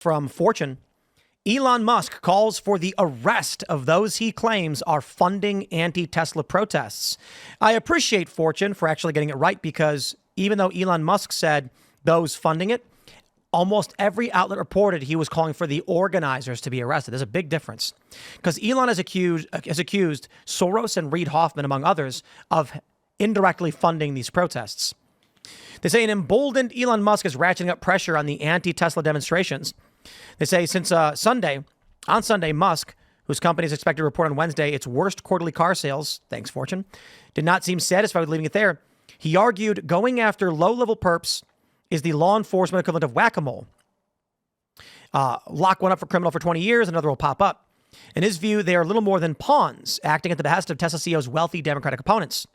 From Fortune, Elon Musk calls for the arrest of those he claims are funding anti-Tesla protests. I appreciate Fortune for actually getting it right, because even though Elon Musk said those funding it, almost every outlet reported he was calling for the organizers to be arrested. There's a big difference, because Elon has accused Soros and Reid Hoffman, among others, of indirectly funding these protests. They say an emboldened Elon Musk is ratcheting up pressure on the anti-Tesla demonstrations. They say since on Sunday, Musk, whose company is expected to report on Wednesday its worst quarterly car sales, thanks Fortune, did not seem satisfied with leaving it there. He argued going after low-level perps is the law enforcement equivalent of whack-a-mole. Lock one up for criminal for 20 years, another will pop up. In his view, they are little more than pawns acting at the behest of Tesla CEO's wealthy Democratic opponents.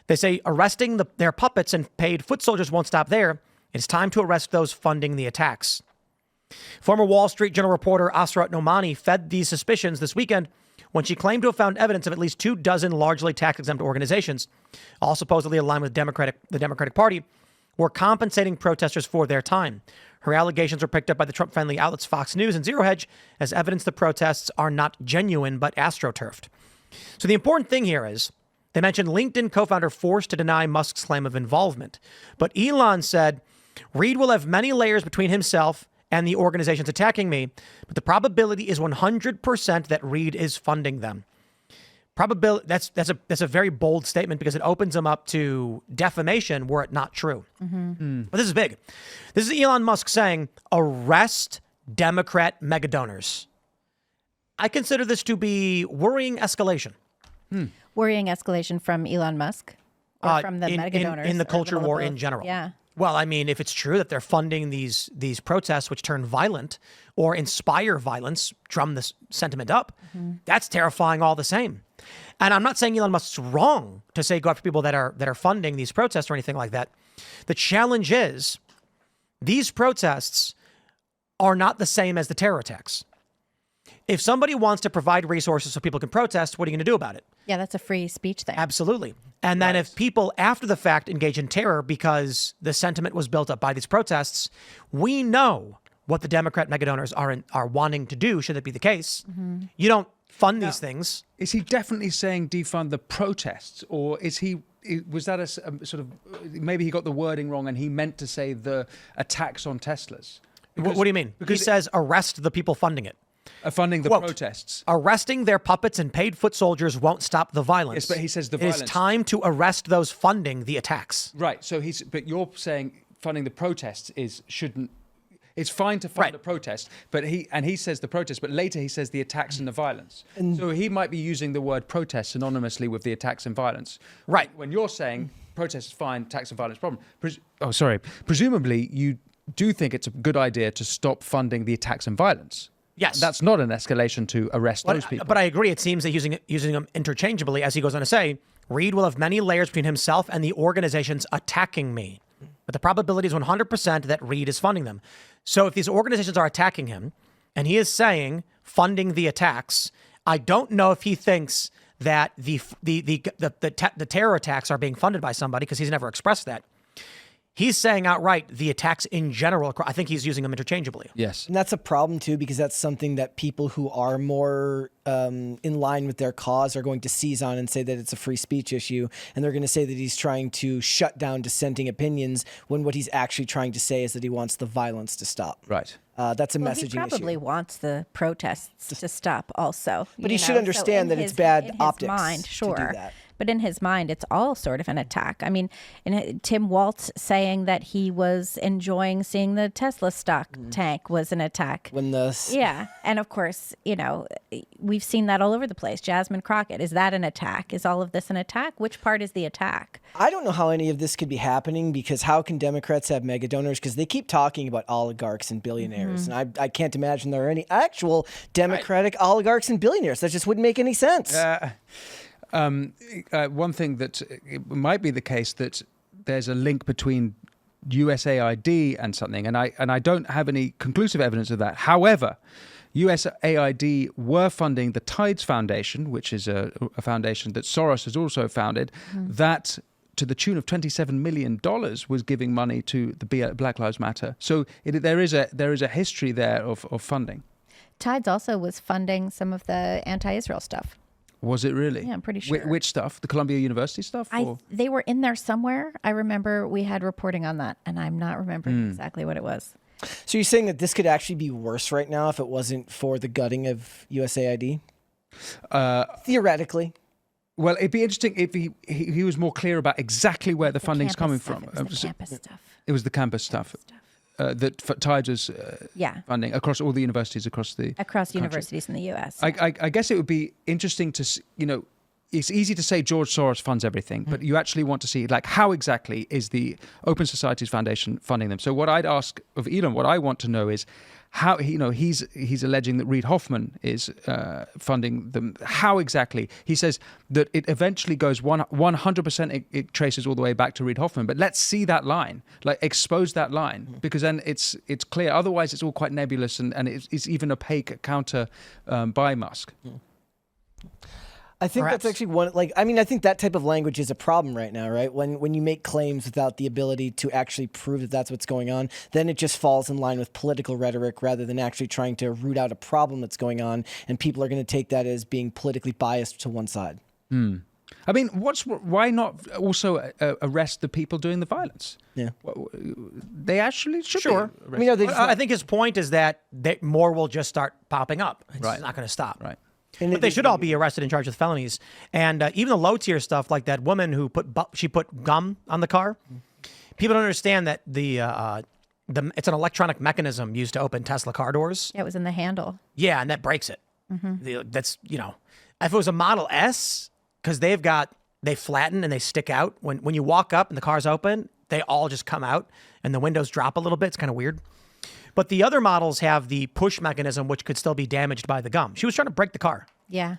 They say arresting their puppets and paid foot soldiers won't stop there. It's time to arrest those funding the attacks. Former Wall Street Journal reporter Asrat Nomani fed these suspicions this weekend when she claimed to have found evidence of at least 24 largely tax-exempt organizations, all supposedly aligned with the Democratic Party, were compensating protesters for their time. Her allegations were picked up by the Trump-friendly outlets Fox News and Zero Hedge as evidence the protests are not genuine but astroturfed. So the important thing here is they mentioned LinkedIn co-founder forced to deny Musk's claim of involvement. But Elon said, Reid will have many layers between himself and the organizations attacking me, but the probability is 100% that Reid is funding them. Probability, that's a very bold statement, because it opens them up to defamation were it not true. But this is big. This is Elon Musk saying, arrest Democrat megadonors. I consider this to be worrying escalation. Worrying escalation from Elon Musk or from the megadonors? In the culture war in general. Yeah. Well, I mean, if it's true that they're funding these protests which turn violent or inspire violence, drum this sentiment up, that's terrifying all the same. And I'm not saying Elon Musk's wrong to say go after people that are funding these protests or anything like that. The challenge is these protests are not the same as the terror attacks. If somebody wants to provide resources so people can protest, what are you going to do about it? Yeah, that's a free speech thing. Absolutely. And then if people after the fact engage in terror because the sentiment was built up by these protests, we know what the Democrat megadonors are wanting to do, should it be the case. You don't fund these things. Is he definitely saying defund the protests, or was that a sort of, maybe he got the wording wrong and he meant to say the attacks on Teslas? What do you mean? He says arrest the people funding it. Funding the Quote, protests. Arresting their puppets and paid foot soldiers won't stop the violence. Yes, but he says the violence. It is time to arrest those funding the attacks. Right. So but you're saying funding the protests shouldn't. It's fine to fund the protest, but he says the protest, but later he says the attacks and the violence. So he might be using the word protest synonymously with the attacks and violence. Right. When you're saying protest is fine, attacks and violence problem. Presumably you do think it's a good idea to stop funding the attacks and violence. Yes. That's not an escalation to arrest those people. But I agree. It seems that using them interchangeably, as he goes on to say, Reid will have many layers between himself and the organizations attacking me. But the probability is 100% that Reid is funding them. So if these organizations are attacking him and he is saying funding the attacks, I don't know if he thinks that the terror attacks are being funded by somebody, because he's never expressed that. He's saying outright the attacks in general. I think he's using them interchangeably. Yes. And that's a problem, too, because that's something that people who are more in line with their cause are going to seize on and say that it's a free speech issue. And they're going to say that he's trying to shut down dissenting opinions, when what he's actually trying to say is that he wants the violence to stop. Right. That's a messaging issue. He probably wants the protests to stop also. But he should understand that it's bad optics mind, to do that. But in his mind, it's all sort of an attack. I mean, Tim Waltz saying that he was enjoying seeing the Tesla stock tank was an attack. Yeah. And of course, we've seen that all over the place. Jasmine Crockett, is that an attack? Is all of this an attack? Which part is the attack? I don't know how any of this could be happening, because how can Democrats have megadonors? Because they keep talking about oligarchs and billionaires. And I can't imagine there are any actual Democratic oligarchs and billionaires. That just wouldn't make any sense. One thing that it might be the case that there's a link between USAID and something, and I don't have any conclusive evidence of that. However, USAID were funding the Tides Foundation, which is a foundation that Soros has also founded, that to the tune of $27 million was giving money to the Black Lives Matter. So there is a history there of funding. Tides also was funding some of the anti-Israel stuff. Was it really? Yeah, I'm pretty sure. Which stuff? The Columbia University stuff? They were in there somewhere. I remember we had reporting on that, and I'm not remembering exactly what it was. So you're saying that this could actually be worse right now if it wasn't for the gutting of USAID? Theoretically. Well, it'd be interesting if he was more clear about exactly where the funding's coming from. It was the campus stuff. It was the campus stuff. That Tides was funding across all the universities across the country. Universities in the U.S. I guess it would be interesting to, it's easy to say George Soros funds everything, but you actually want to see like how exactly is the Open Societies Foundation funding them. So what I'd ask of Elon, what I want to know is how he's alleging that Reid Hoffman is funding them. How exactly? He says that it eventually goes 100%. It traces all the way back to Reid Hoffman. But let's see that line, like expose that line, because then it's clear. Otherwise, it's all quite nebulous and it's even opaque counter by Musk. I think that's actually one. I think that type of language is a problem right now, right? When you make claims without the ability to actually prove that that's what's going on, then it just falls in line with political rhetoric rather than actually trying to root out a problem that's going on, and people are going to take that as being politically biased to one side. I mean, why not also arrest the people doing the violence? Yeah, they actually should. Sure. I think his point is that more will just start popping up. It's not going to stop. Right. But they should all be arrested and charged with felonies. And even the low tier stuff, like that woman who put gum on the car. People don't understand that it's an electronic mechanism used to open Tesla car doors. Yeah, it was in the handle. Yeah, and that breaks it. That's if it was a Model S, because they flatten and they stick out. When you walk up and the car's open, they all just come out and the windows drop a little bit. It's kind of weird. But the other models have the push mechanism, which could still be damaged by the gum. She was trying to break the car. Yeah.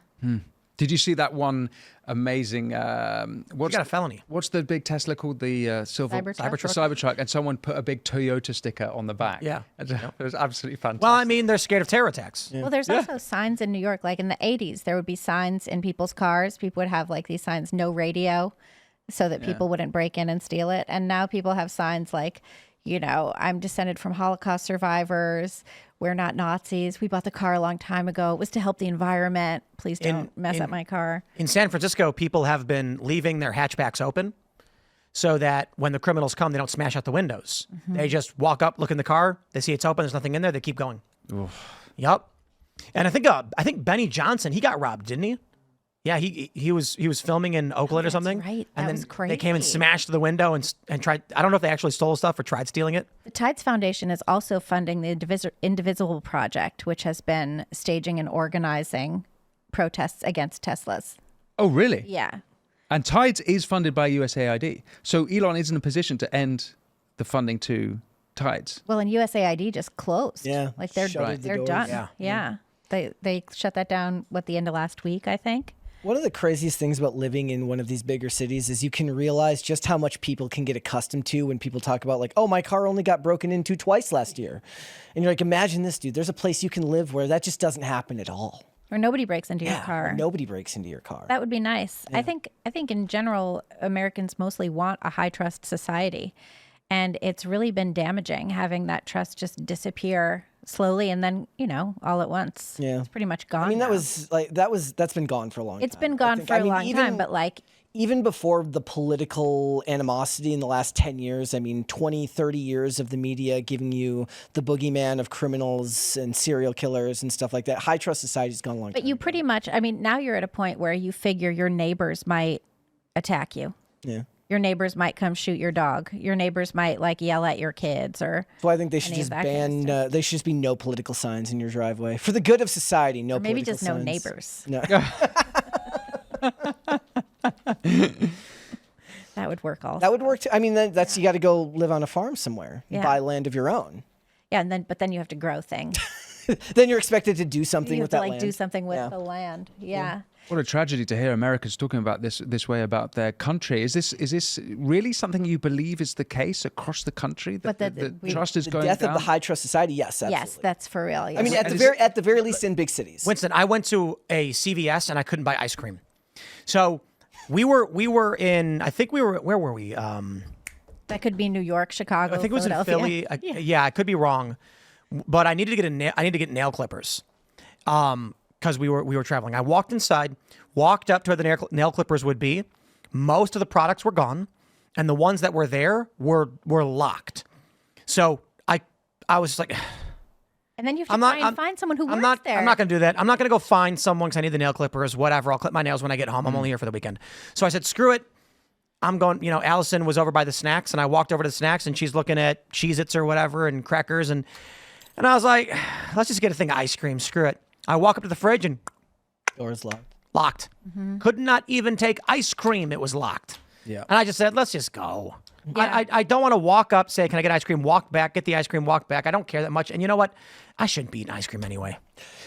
Did you see that one amazing? She got a felony. What's the big Tesla called? The silver Cybertruck, and someone put a big Toyota sticker on the back. Yeah, it was absolutely fantastic. Well, I mean, they're scared of terror attacks. Yeah. Well, there's also signs in New York, like in the 80s, there would be signs in people's cars. People would have like these signs, no radio, so that people wouldn't break in and steal it. And now people have signs like, I'm descended from Holocaust survivors. We're not Nazis. We bought the car a long time ago. It was to help the environment. Please don't mess up my car. In San Francisco, people have been leaving their hatchbacks open so that when the criminals come, they don't smash out the windows. They just walk up, look in the car. They see it's open. There's nothing in there. They keep going. Yep. And I think Benny Johnson, he got robbed, didn't he? Yeah, he was filming in Oakland or something. Right, and then was crazy. They came and smashed the window and tried. I don't know if they actually stole stuff or tried stealing it. The Tides Foundation is also funding the Indivisible Project, which has been staging and organizing protests against Teslas. Oh, really? Yeah. And Tides is funded by USAID, so Elon is in a position to end the funding to Tides. Well, and USAID just closed. Yeah, like they're done. Yeah. They shut that down. The end of last week, I think. One of the craziest things about living in one of these bigger cities is you can realize just how much people can get accustomed to when people talk about like, oh, my car only got broken into twice last year. And you're like, imagine this, dude. There's a place you can live where that just doesn't happen at all. Or nobody breaks into your car. Nobody breaks into your car. That would be nice. Yeah. I think in general, Americans mostly want a high trust society. And it's really been damaging having that trust just disappear slowly and then, all at once. Yeah. It's pretty much gone. I mean, that's been gone for a long time. It's been gone for a long time, but even before the political animosity in the last 10 years, 20, 30 years of the media giving you the boogeyman of criminals and serial killers and stuff like that, high trust society's gone a long time. But you pretty much, now you're at a point where you figure your neighbors might attack you. Yeah. Your neighbors might come shoot your dog. Your neighbors might yell at your kids or. So I think they should just ban. There should just be no political signs in your driveway for the good of society. No, or maybe political just signs. no neighbors. No. That would work also. That would work too. That's you got to go live on a farm somewhere. Yeah. Buy land of your own. Yeah, but then you have to grow things. Then you're expected to do something with that land. Do something with the land. Yeah. What a tragedy to hear Americans talking about this way about their country. Is this really something you believe is the case across the country? That the trust is going down? The death of the high trust society, yes, absolutely. Yes, that's for real. Yes. At the very least in big cities. Winston, I went to a CVS and I couldn't buy ice cream. So We were in, I think where were we? That could be New York, Chicago, I think it was in Philly. Yeah, I could be wrong, but I needed to get nail clippers, because we were traveling. I walked inside, walked up to where the nail clippers would be. Most of the products were gone, and the ones that were there were locked. So I was just like, and then you have to try and find someone who works there. I'm not going to do that. I'm not going to go find someone because I need the nail clippers, whatever. I'll clip my nails when I get home. I'm only here for the weekend. So I said, screw it. I'm going, Allison was over by the snacks, and I walked over to the snacks, and she's looking at Cheez-Its or whatever and crackers. And I was like, let's just get a thing of ice cream. Screw it. I walk up to the fridge, and door's locked. Locked. Mm-hmm. Could not even take ice cream. It was locked. Yeah. And I just said, let's just go. Yeah. I don't want to walk up, say, can I get ice cream? Walk back, get the ice cream, walk back. I don't care that much. And you know what? I shouldn't be eating ice cream anyway.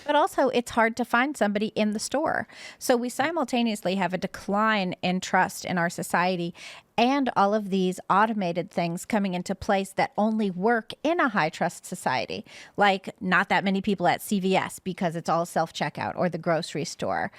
But also, it's hard to find somebody in the store. So we simultaneously have a decline in trust in our society and all of these automated things coming into place that only work in a high trust society, like not that many people at CVS because it's all self-checkout, or the grocery store,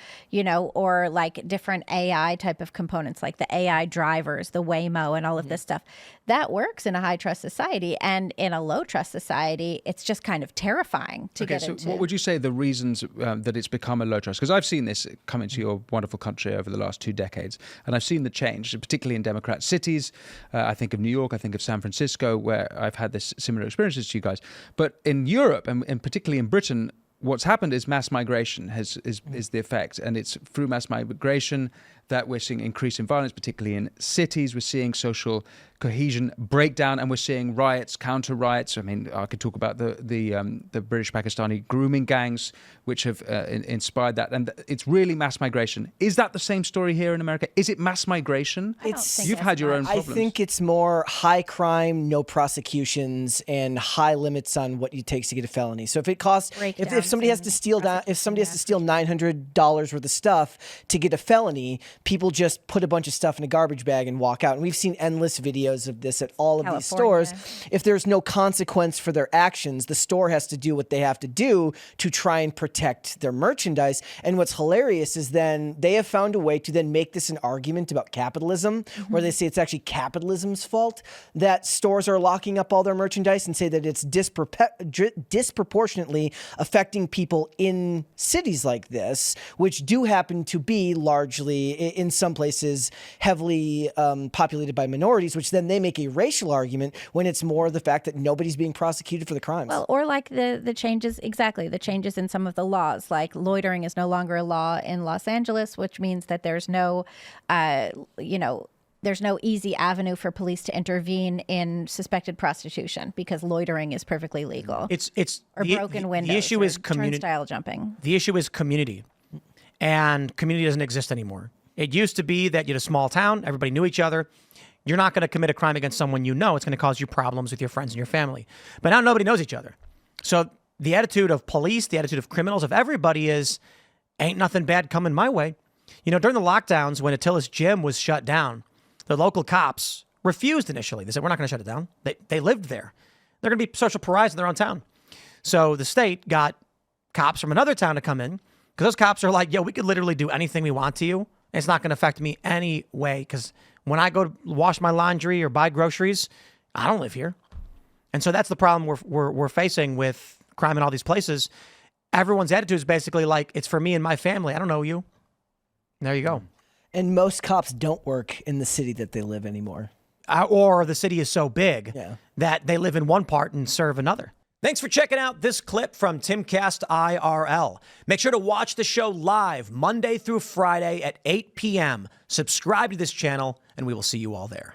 or like different AI type of components like the AI drivers, the Waymo, and all of this stuff. That works in a high trust society, and in a low trust society, it's just kind of terrifying to get into. What would you say the reasons that it's become a low trust? Because I've seen this come into your wonderful country over the last 2 decades, and I've seen the change, particularly in Democrat cities. I think of New York, I think of San Francisco, where I've had this similar experiences to you guys. But in Europe, and particularly in Britain, what's happened is mass migration is the effect, and it's through mass migration that we're seeing increase in violence, particularly in cities. We're seeing social cohesion breakdown, and we're seeing riots, counter riots. I mean, I could talk about the British Pakistani grooming gangs, which have inspired that, and it's really mass migration. Is that the same story here in America? Is it mass migration? You've had your own problems. I think it's more high crime, no prosecutions, and high limits on what it takes to get a felony. So if it costs, if somebody has to steal $900 worth of stuff to get a felony, people just put a bunch of stuff in a garbage bag and walk out. And we've seen endless videos of this at all of these stores. If there's no consequence for their actions, the store has to do what they have to do to try and protect their merchandise. And what's hilarious is then they have found a way to then make this an argument about capitalism, where they say it's actually capitalism's fault that stores are locking up all their merchandise, and say that it's disproportionately affecting people in cities like this, which do happen to be largely, in some places, heavily populated by minorities, which then they make a racial argument when it's more the fact that nobody's being prosecuted for the crimes. Well, or like the changes, the changes in some of the laws, like loitering is no longer a law in Los Angeles, which means that there's no, there's no easy avenue for police to intervene in suspected prostitution because loitering is perfectly legal. It's broken windows. The issue is community. Turnstile jumping. The issue is community, and community doesn't exist anymore. It used to be that you had a small town, everybody knew each other. You're not going to commit a crime against someone you know. It's going to cause you problems with your friends and your family. But now nobody knows each other. So the attitude of police, the attitude of criminals, of everybody is, ain't nothing bad coming my way. During the lockdowns, when Attila's gym was shut down, the local cops refused initially. They said, we're not going to shut it down. They lived there. They're going to be social pariahs in their own town. So the state got cops from another town to come in, because those cops are like, yo, we could literally do anything we want to you. It's not going to affect me anyway, because when I go to wash my laundry or buy groceries, I don't live here. And so that's the problem we're facing with crime in all these places. Everyone's attitude is basically like, it's for me and my family. I don't know you. There you go. And most cops don't work in the city that they live anymore. Or the city is so big that they live in one part and serve another. Thanks for checking out this clip from Timcast IRL. Make sure to watch the show live Monday through Friday at 8 p.m. Subscribe to this channel, and we will see you all there.